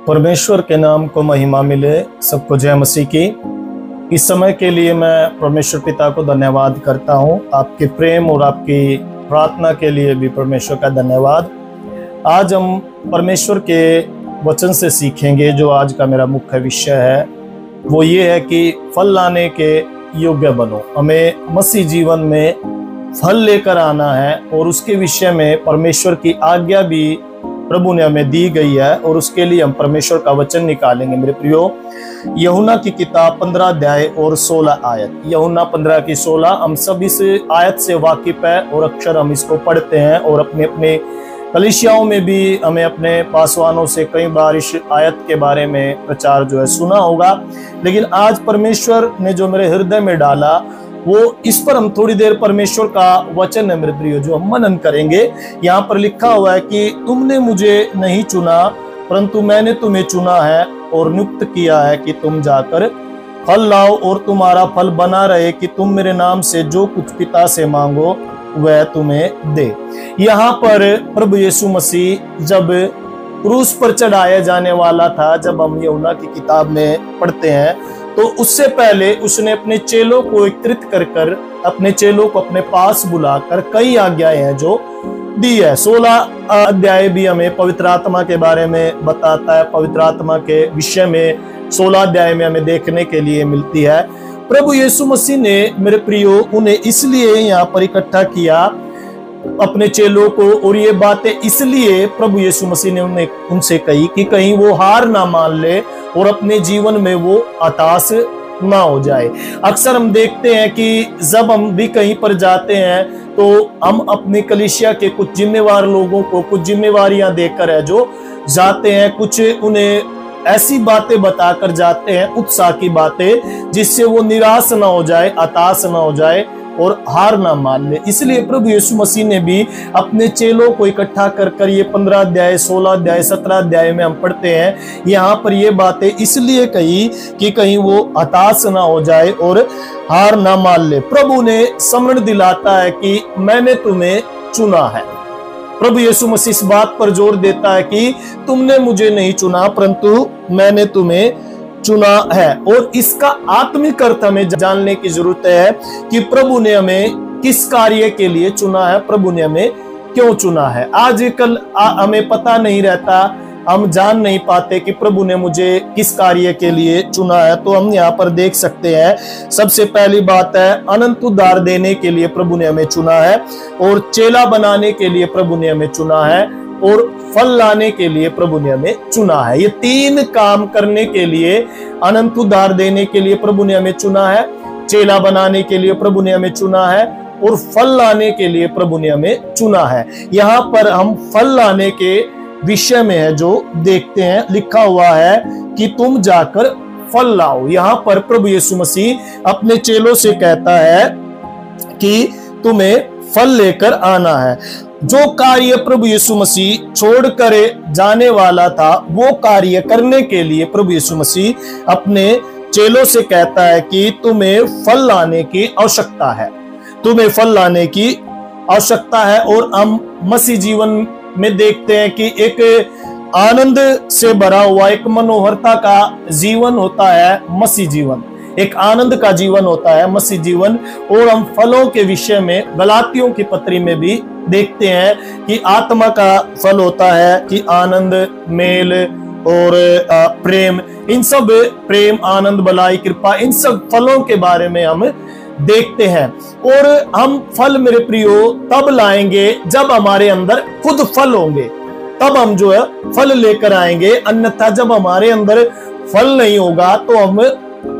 परमेश्वर के नाम को महिमा मिले। सबको जय मसीह की। इस समय के लिए मैं परमेश्वर पिता को धन्यवाद करता हूं। आपके प्रेम और आपकी प्रार्थना के लिए भी परमेश्वर का धन्यवाद। आज हम परमेश्वर के वचन से सीखेंगे। जो आज का मेरा मुख्य विषय है वो ये है कि फल लाने के योग्य बनो। हमें मसीह जीवन में फल लेकर आना है और उसके विषय में परमेश्वर की आज्ञा भी प्रभु ने हमें दी गई है और उसके लिए हम परमेश्वर का वचन निकालेंगे। मेरे प्रियो, यूहन्ना की किताब 15 अध्याय और 16 आयत। यूहन्ना 15 की 16। हम सब इस आयत से वाकिफ है और अक्सर हम इसको पढ़ते हैं और अपने अपने कलीसियाओं में भी हमें अपने पासवानों से कई बार इस आयत के बारे में प्रचार जो है सुना होगा। लेकिन आज परमेश्वर ने जो मेरे हृदय में डाला वो इस पर हम थोड़ी देर परमेश्वर का वचन है मेरे प्रियो जो हम मनन करेंगे। यहाँ पर लिखा हुआ है कि तुमने मुझे नहीं चुना परंतु मैंने तुम्हें चुना है और नियुक्त किया है कि तुम जाकर फल लाओ और तुम्हारा फल बना रहे, कि तुम मेरे नाम से जो कुछ पिता से मांगो वह तुम्हें दे। यहाँ पर प्रभु यीशु मसीह जब क्रूस पर चढ़ाया जाने वाला था, जब हम यूहन्ना की किताब में पढ़ते हैं, तो उससे पहले उसने अपने चेलों को एकत्रित कर अपने चेलों को अपने पास बुलाकर कई आज्ञाएं हैं जो दी है। 16 अध्याय भी हमें पवित्र आत्मा के बारे में बताता है। पवित्र आत्मा के विषय में 16 अध्याय में हमें देखने के लिए मिलती है। प्रभु यीशु मसीह ने मेरे प्रियो उन्हें इसलिए यहाँ पर इकट्ठा किया अपने चेलों को, और ये बातें इसलिए प्रभु यीशु मसीह ने उनसे कही कि कहीं वो हार ना मान ले और अपने जीवन में वो हताश ना हो जाए। अक्सर हम देखते हैं कि जब हम भी कहीं पर जाते हैं तो हम अपनी कलीसिया के कुछ जिम्मेवार लोगों को कुछ जिम्मेवारियां देकर है जो जाते हैं, कुछ उन्हें ऐसी बातें बताकर जाते हैं, उत्साह की बातें, जिससे वो निराश ना हो जाए, हताश ना हो जाए और हार ना मान ले। इसलिए प्रभु यीशु मसीह ने भी अपने चेलों को इकट्ठा कर ये 15 अध्याय 16 अध्याय 17 अध्याय में हम पढ़ते हैं। यहाँ पर ये बातें इसलिए कही कि कहीं वो हताश ना हो जाए और हार ना मान ले। प्रभु ने स्मरण दिलाता है कि मैंने तुम्हें चुना है। प्रभु यीशु मसीह इस बात पर जोर देता है कि तुमने मुझे नहीं चुना परंतु मैंने तुम्हें चुना है। और इसका आत्मिक अर्थ हमें जानने की जरूरत है कि प्रभु ने हमें किस कार्य के लिए चुना है, प्रभु ने हमें क्यों चुना है। आजकल हमें पता नहीं रहता, हम जान नहीं पाते कि प्रभु ने मुझे किस कार्य के लिए चुना है। तो हम यहाँ पर देख सकते हैं, सबसे पहली बात है अनंत उद्धार देने के लिए प्रभु ने हमें चुना है, और चेला बनाने के लिए प्रभु ने हमें चुना है, और फल लाने के लिए प्रभु ने हमें चुना है। ये तीन काम करने के लिए, अनंत उद्धार देने के लिए प्रभु ने हमें चुना है, चेला बनाने के लिए प्रभु ने हमें चुना है, और फल लाने के लिए प्रभु ने हमें चुना है। यहाँ पर हम फल लाने के विषय में है जो देखते हैं, लिखा हुआ है कि तुम जाकर फल लाओ। यहाँ पर प्रभु यीशु मसीह अपने चेलों से कहता है कि तुम्हें फल लेकर आना है। जो कार्य प्रभु यीशु मसीह छोड़कर जाने वाला था वो कार्य करने के लिए प्रभु यीशु मसीह अपने चेलों से कहता है कि तुम्हें फल लाने की आवश्यकता है, तुम्हें फल लाने की आवश्यकता है। और हम मसीह जीवन में देखते हैं कि एक आनंद से भरा हुआ एक मनोहरता का जीवन होता है मसीह जीवन, एक आनंद का जीवन होता है मसीह जीवन। और हम फलों के विषय में गलातियों की पत्री में भी देखते हैं कि आत्मा का फल होता है कि आनंद, मेल और प्रेम, इन सब प्रेम, आनंद, भलाई, कृपा, इन सब फलों के बारे में हम देखते हैं। और हम फल मेरे प्रियो तब लाएंगे जब हमारे अंदर खुद फल होंगे, तब हम जो है फल लेकर आएंगे। अन्यथा जब हमारे अंदर फल नहीं होगा तो हम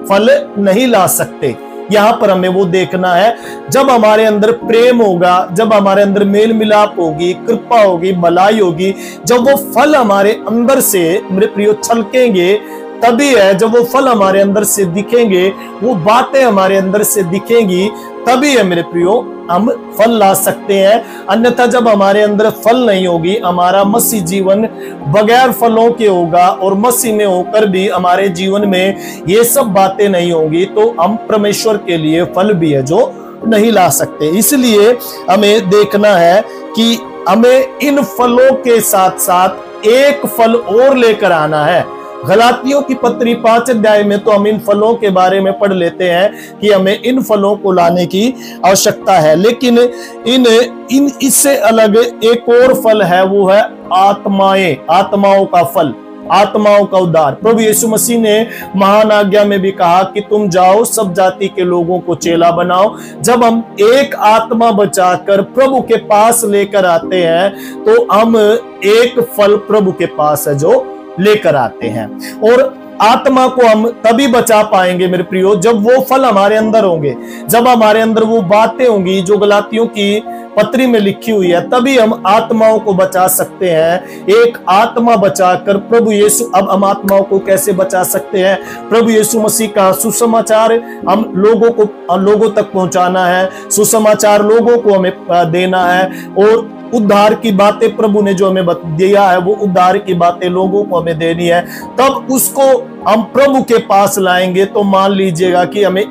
फल नहीं ला सकते। यहाँ पर हमें वो देखना है, जब हमारे अंदर प्रेम होगा, जब हमारे अंदर मेल मिलाप होगी, कृपा होगी, भलाई होगी, जब वो फल हमारे अंदर से मेरे प्रियो छलकेंगे, तभी है जब वो फल हमारे अंदर से दिखेंगे, वो बातें हमारे अंदर से दिखेंगी, तभी है मेरे प्रियो हम फल ला सकते हैं। अन्यथा जब हमारे अंदर फल नहीं होगी, हमारा मसीह जीवन बगैर फलों के होगा, और मसीह में होकर भी हमारे जीवन में ये सब बातें नहीं होंगी, तो हम परमेश्वर के लिए फल भी है जो नहीं ला सकते। इसलिए हमें देखना है कि हमें इन फलों के साथ साथ एक फल और लेकर आना है। गलातियों की पत्री 5 अध्याय में तो हम इन फलों के बारे में पढ़ लेते हैं कि हमें इन फलों को लाने की आवश्यकता है, लेकिन इन इससे अलग एक और फल है, वो है आत्माओं का फल, आत्माओं का उद्धार। प्रभु यीशु मसीह ने महान आज्ञा में भी कहा कि तुम जाओ सब जाति के लोगों को चेला बनाओ। जब हम एक आत्मा बचाकर प्रभु के पास लेकर आते हैं तो हम एक फल प्रभु के पास है जो लेकर आते हैं। और आत्मा को हम तभी बचा पाएंगे मेरे प्रियो, जब वो फल हमारे अंदर होंगे, जब हमारे अंदर वो बातें होंगी जो गलातियों की पत्री में लिखी हुई है, तभी हम आत्माओं को बचा सकते हैं। एक आत्मा बचाकर प्रभु यीशु, अब हम आत्माओं को कैसे बचा सकते हैं? प्रभु यीशु मसीह का सुसमाचार हम लोगों तक पहुंचाना है, सुसमाचार लोगों को हमें देना है, और उद्धार की बातें प्रभु ने जो हमें दिया है वो उद्धार की बातें लोगों को हमें देनी है। तब उसको हम प्रभु के पास लाएंगे तो मान लीजिएगा कि हमने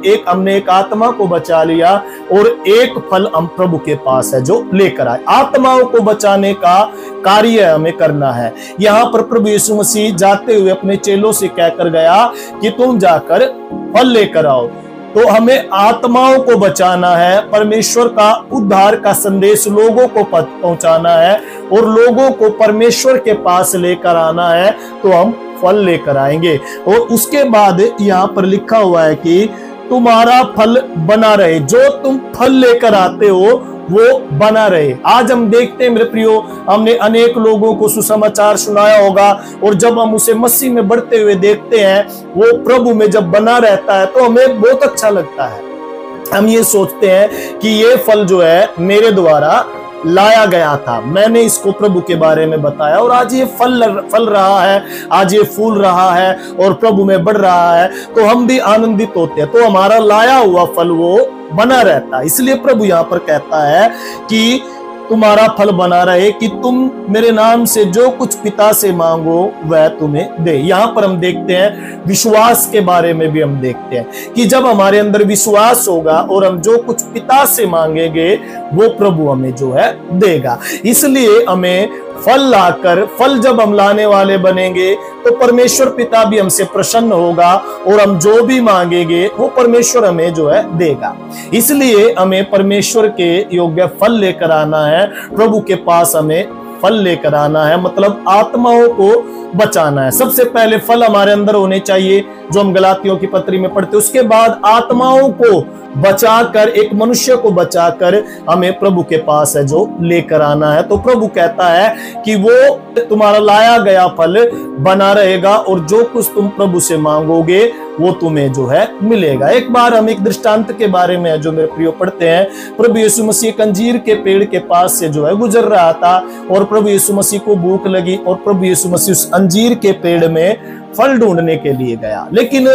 एक आत्मा को बचा लिया और एक फल हम प्रभु के पास है जो लेकर आए। आत्माओं को बचाने का कार्य हमें करना है। यहाँ पर प्रभु यीशु मसीह जाते हुए अपने चेलों से कहकर गया कि तुम जाकर फल लेकर आओ। तो हमें आत्माओं को बचाना है, परमेश्वर का उद्धार का संदेश लोगों को पहुंचाना है और लोगों को परमेश्वर के पास लेकर आना है, तो हम फल लेकर आएंगे। और उसके बाद यहाँ पर लिखा हुआ है कि तुम्हारा फल बना रहे, जो तुम फल लेकर आते हो वो बना रहे। आज हम देखते हैं मेरे प्रियो, हमने अनेक लोगों को सुसमाचार सुनाया होगा, और जब हम उसे मसीह में बढ़ते हुए देखते हैं, वो प्रभु में जब बना रहता है तो हमें बहुत अच्छा लगता है। हम ये सोचते हैं कि ये फल जो है मेरे द्वारा लाया गया था, मैंने इसको प्रभु के बारे में बताया और आज ये फल रहा है, आज ये फूल रहा है और प्रभु में बढ़ रहा है, तो हम भी आनंदित होते हैं। तो हमारा लाया हुआ फल वो बना रहता है। इसलिए प्रभु यहाँ पर कहता है कि तुम्हारा फल बना रहे, कि तुम मेरे नाम से जो कुछ पिता से मांगो वह तुम्हें दे। यहाँ पर हम देखते हैं विश्वास के बारे में भी हम देखते हैं कि जब हमारे अंदर विश्वास होगा और हम जो कुछ पिता से मांगेंगे वो प्रभु हमें जो है देगा। इसलिए हमें फल लाकर, फल जब हम लाने वाले बनेंगे तो परमेश्वर पिता भी हमसे प्रसन्न होगा और हम जो भी मांगेंगे वो परमेश्वर हमें जो है देगा। इसलिए हमें परमेश्वर के योग्य फल लेकर आना है, प्रभु के पास हमें फल लेकर आना है, मतलब आत्माओं को बचाना है। सबसे पहले फल हमारे अंदर होने चाहिए जो हम गलातियों की पत्री में पढ़ते, उसके बाद आत्माओं को बचाकर, एक मनुष्य को बचाकर हमें प्रभु के पास है जो लेकर आना है। तो प्रभु कहता है कि वो तुम्हारा लाया गया फल बना रहेगा और जो कुछ तुम प्रभु से मांगोगे वो तुम्हें जो है मिलेगा। एक बार हम एक दृष्टांत के बारे में जो मेरे प्रियो पढ़ते हैं, प्रभु यीशु मसीह एक अंजीर के पेड़ के पास से जो है गुजर रहा था और प्रभु यीशु मसीह को भूख लगी और प्रभु यीशु मसीह उस अंजीर के पेड़ में फल ढूंढने के लिए गया, लेकिन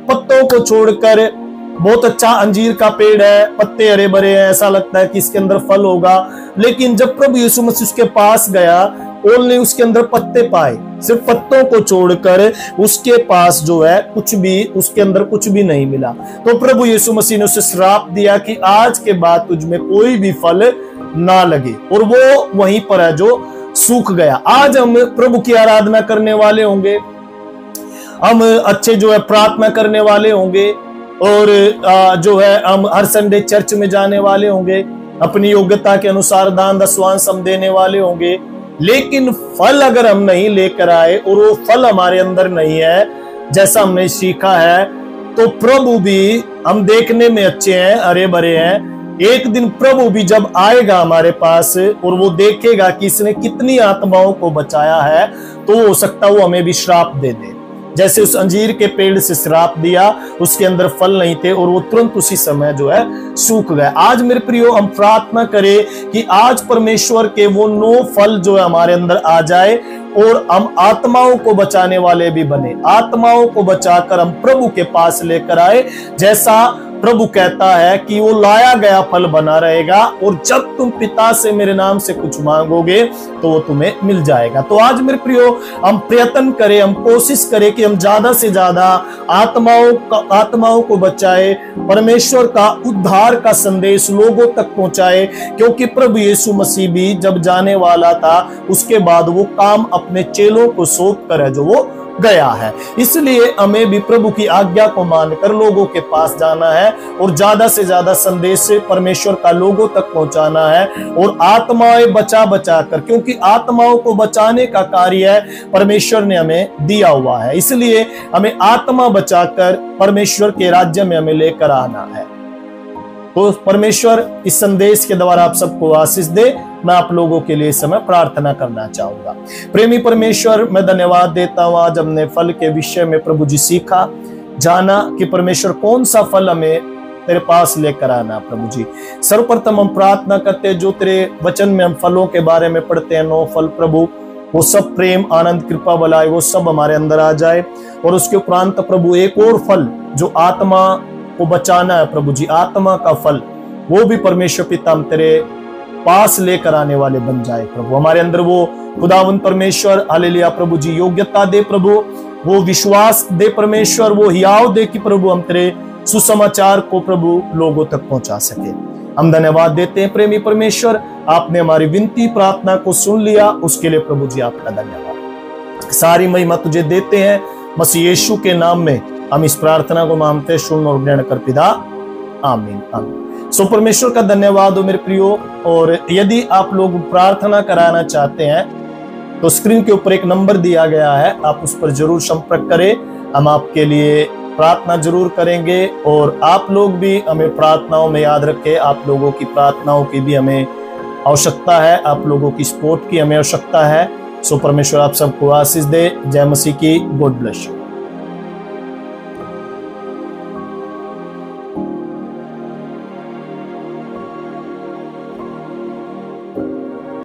पत्तों को छोड़कर, बहुत अच्छा अंजीर का पेड़ है, पत्ते हरे भरे हैं, ऐसा लगता है कि इसके अंदर फल होगा, लेकिन जब प्रभु यीशु मसीह उसके पास गया, ओल उसके अंदर पत्ते पाए, सिर्फ पत्तों को छोड़कर उसके पास जो है कुछ भी, उसके अंदर कुछ भी नहीं मिला। तो प्रभु यीशु मसीह ने उसे श्राप दिया कि आज के बाद तुझ में कोई भी फल ना लगे, और वो वहीं पर है जो सूख गया। आज हम प्रभु की आराधना करने वाले होंगे, हम अच्छे जो है प्रार्थना करने वाले होंगे, और जो है हम हर संडे चर्च में जाने वाले होंगे, अपनी योग्यता के अनुसार दान दशवांश हम देने वाले होंगे, लेकिन फल अगर हम नहीं लेकर आए और वो फल हमारे अंदर नहीं है जैसा हमने सीखा है, तो प्रभु भी, हम देखने में अच्छे हैं, हरे भरे हैं, एक दिन प्रभु भी जब आएगा हमारे पास और वो देखेगा कि इसने कितनी आत्माओं को बचाया है, तो हो सकता है वो हमें भी श्राप दे दे, जैसे उस अंजीर के पेड़ से श्राप दिया, उसके अंदर फल नहीं थे और वो तुरंत उसी समय जो है सूख गए। आज मेरे प्रियो हम प्रार्थना करें कि आज परमेश्वर के वो 9 फल जो है हमारे अंदर आ जाए और हम आत्माओं को बचाने वाले भी बने, आत्माओं को बचाकर हम प्रभु के पास लेकर आए, जैसा प्रभु कहता है कि वो लाया गया फल बना रहेगा, और जब तुम पिता से मेरे नाम से कुछ मांगोगे तो वो तुम्हें मिल जाएगा। तो आज मेरे प्रियो, हम प्रयत्न करें, हम कोशिश करें कि हम ज्यादा से ज्यादा आत्माओं को बचाए, परमेश्वर का उद्धार का संदेश लोगों तक पहुंचाए, क्योंकि प्रभु यीशु मसीह भी जब जाने वाला था उसके बाद वो काम अपने चेलों को सौंप कर है जो वो गया है। इसलिए हमें भी प्रभु की आज्ञा को मानकर लोगों के पास जाना है और ज्यादा से ज्यादा संदेश से परमेश्वर का लोगों तक पहुंचाना है, और आत्माएं बचा कर, क्योंकि आत्माओं को बचाने का कार्य परमेश्वर ने हमें दिया हुआ है। इसलिए हमें आत्मा बचाकर परमेश्वर के राज्य में हमें लेकर आना है। तो परमेश्वर इस संदेश के द्वारा आप सबको आशीष दे। मैं आप लोगों के लिए इस समय प्रार्थना करना चाहूंगा। प्रेमी परमेश्वर, मैं धन्यवाद देता हूं, आज हमने फल के विषय में प्रभु जी सीखा, जाना कि परमेश्वर कौन सा फल हमें तेरे पास लेकर आना। प्रभु जी, सर्वप्रथम हम प्रार्थना करते हैं, जो तेरे वचन में हम फलों के बारे में पढ़ते हैं, 9 फल प्रभु, वो सब प्रेम, आनंद, कृपा, भलाई, वो सब हमारे अंदर आ जाए। और उसके उपरांत प्रभु एक और फल जो आत्मा को बचाना है प्रभु जी, आत्मा का फल, वो भी परमेश्वर पिता हम तेरे पास लेकर आने वाले बन जाए। प्रभु हमारे अंदर वो खुदावंत परमेश्वर, हालेलुया प्रभु जी, योग्यता दे प्रभु, वो विश्वास दे परमेश्वर, वो हियाव दे कि प्रभु हम तेरे सुसमाचार को प्रभु लोगों तक पहुंचा सके। हम धन्यवाद देते हैं प्रेमी परमेश्वर, आपने हमारी विनती प्रार्थना को सुन लिया, उसके लिए प्रभु जी आपका धन्यवाद। सारी महिमा तुझे देते हैं, मसीह यीशु के नाम में हम इस प्रार्थना को मांगते सुन और ग्रहण कर पिता, आमीन आमीन। सो परमेश्वर का धन्यवाद हो मेरे प्रियो। और यदि आप लोग प्रार्थना कराना चाहते हैं तो स्क्रीन के ऊपर एक नंबर दिया गया है, आप उस पर जरूर संपर्क करें, हम आपके लिए प्रार्थना जरूर करेंगे। और आप लोग भी हमें प्रार्थनाओं में याद रखें, आप लोगों की प्रार्थनाओं की भी हमें आवश्यकता है, आप लोगों की सपोर्ट की हमें आवश्यकता है। सो परमेश्वर आप सबको आशीष दे। जय मसीह की। God bless you.